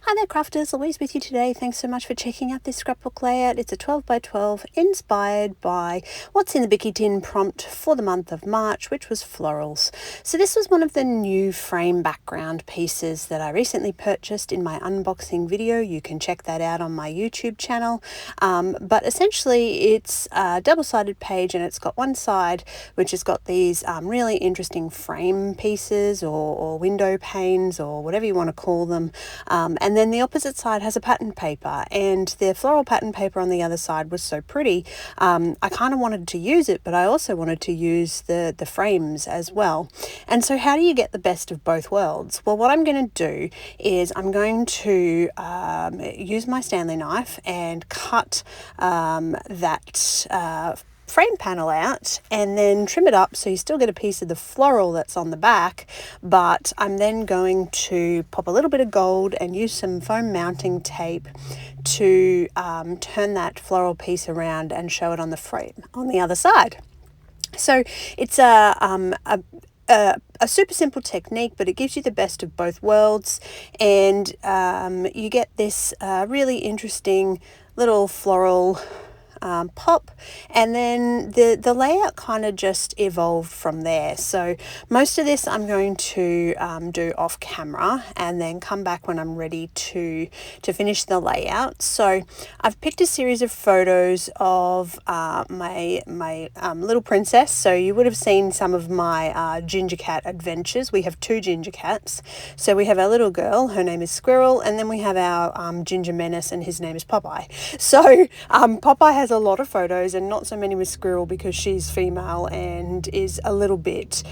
Hi there crafters, Louise with you today. Thanks so much for checking out this scrapbook layout. It's a 12 by 12 inspired by what's in the Bickie Tin prompt for the month of March, which was florals. So this was one of the new frame background pieces that I recently purchased in my unboxing video. You can check that out on my YouTube channel. But essentially it's a double-sided page and it's got one side which has got these really interesting frame pieces or window panes or whatever you want to call them. And then the opposite side has a pattern paper, and the floral pattern paper on the other side was so pretty. I kind of wanted to use it, but I also wanted to use the frames as well. And so how do you get the best of both worlds? Well, what I'm going to do is I'm going to use my Stanley knife and cut that frame panel out and then trim it up so you still get a piece of the floral that's on the back, but I'm then going to pop a little bit of gold and use some foam mounting tape to turn that floral piece around and show it on the frame on the other side. So it's a super simple technique, but it gives you the best of both worlds, and you get this really interesting little floral pop, and then the layout kind of just evolved from there. So most of this I'm going to do off camera and then come back when I'm ready to finish the layout. So I've picked a series of photos of my little princess. So you would have seen some of my ginger cat adventures. We have two ginger cats. So we have our little girl, her name is Squirrel, and then we have our ginger menace, and his name is Popeye. So Popeye has a lot of photos and not so many with Squirrel because she's female and is a little bit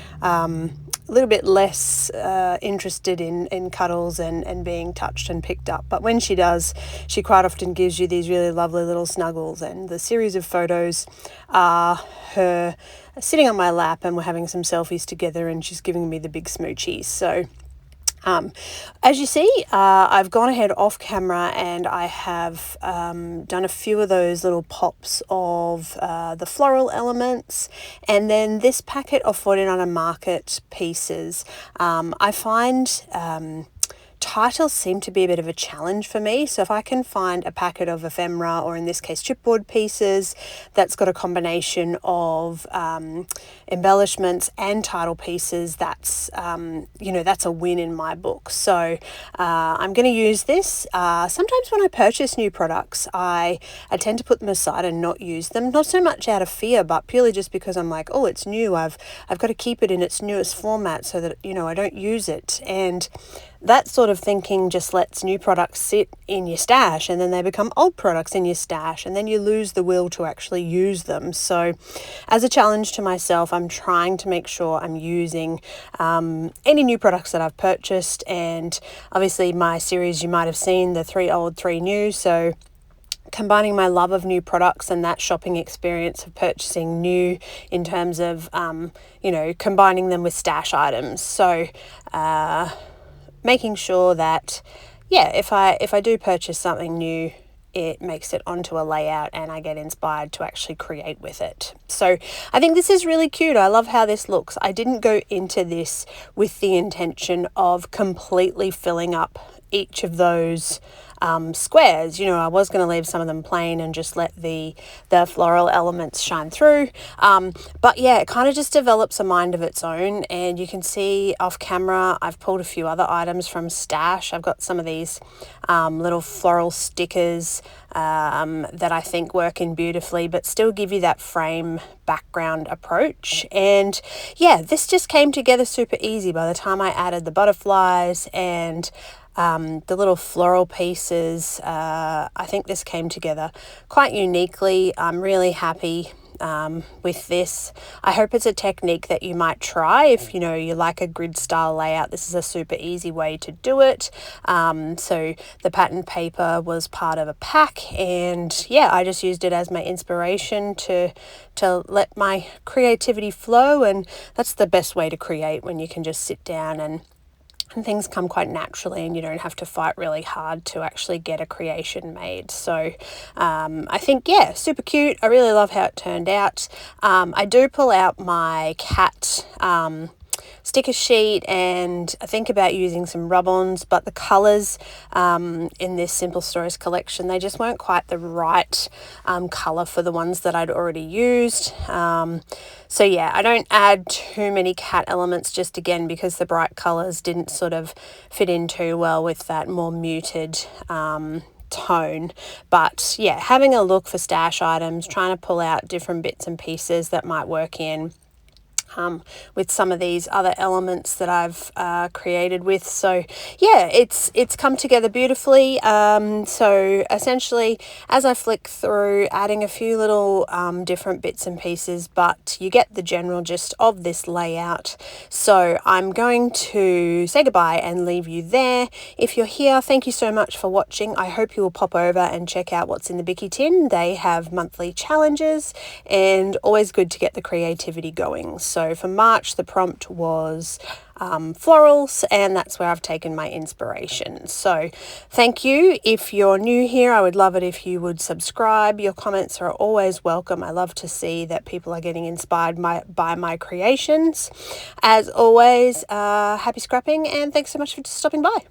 less interested in cuddles and being touched and picked up. But when she does, she quite often gives you these really lovely little snuggles, and the series of photos are her sitting on my lap and we're having some selfies together and she's giving me the big smoochies. So as you see, I've gone ahead off camera and I have done a few of those little pops of the floral elements, and then this packet of 49 Market pieces. I find titles seem to be a bit of a challenge for me, so if I can find a packet of ephemera, or in this case chipboard pieces, that's got a combination of embellishments and title pieces, that's that's a win in my book. So I'm going to use this. Sometimes when I purchase new products, I tend to put them aside and not use them, not so much out of fear, but purely just because I'm like, oh, it's new, I've got to keep it in its newest format so that I don't use it. And that sort of thinking just lets new products sit in your stash, and then they become old products in your stash, and then you lose the will to actually use them. So as a challenge to myself, I'm trying to make sure I'm using any new products that I've purchased. And obviously my series, you might have seen the 3 old, 3 new. So combining my love of new products and that shopping experience of purchasing new in terms of, combining them with stash items. So making sure that, if I do purchase something new, it makes it onto a layout and I get inspired to actually create with it. So I think this is really cute. I love how this looks. I didn't go into this with the intention of completely filling up each of those squares. I was going to leave some of them plain and just let the floral elements shine through. But yeah, it kind of just develops a mind of its own, and you can see off camera I've pulled a few other items from stash. I've got some of these little floral stickers that I think work in beautifully but still give you that frame background approach. And yeah, this just came together super easy by the time I added the butterflies and the little floral pieces. I think this came together quite uniquely. I'm really happy with this. I hope it's a technique that you might try if you like a grid style layout. This is a super easy way to do it. So the pattern paper was part of a pack, and yeah, I just used it as my inspiration to let my creativity flow, and that's the best way to create, when you can just sit down and things come quite naturally and you don't have to fight really hard to actually get a creation made. So I think, super cute. I really love how it turned out. I do pull out my cat sticker sheet and think about using some rub-ons, but the colours in this Simple Stories collection, they just weren't quite the right colour for the ones that I'd already used. So yeah, I don't add too many cat elements, just again because the bright colours didn't sort of fit in too well with that more muted tone. But yeah, having a look for stash items, trying to pull out different bits and pieces that might work in with some of these other elements that I've created with. So yeah, it's come together beautifully. So essentially, as I flick through, adding a few little different bits and pieces, but you get the general gist of this layout. So I'm going to say goodbye and leave you there. If you're here, thank you so much for watching. I hope you will pop over and check out what's in the Bickie Tin. They have monthly challenges and always good to get the creativity going. So for March, the prompt was florals, and that's where I've taken my inspiration. So thank you. If you're new here, I would love it if you would subscribe. Your comments are always welcome. I love to see that people are getting inspired by my creations. As always, happy scrapping, and thanks so much for stopping by.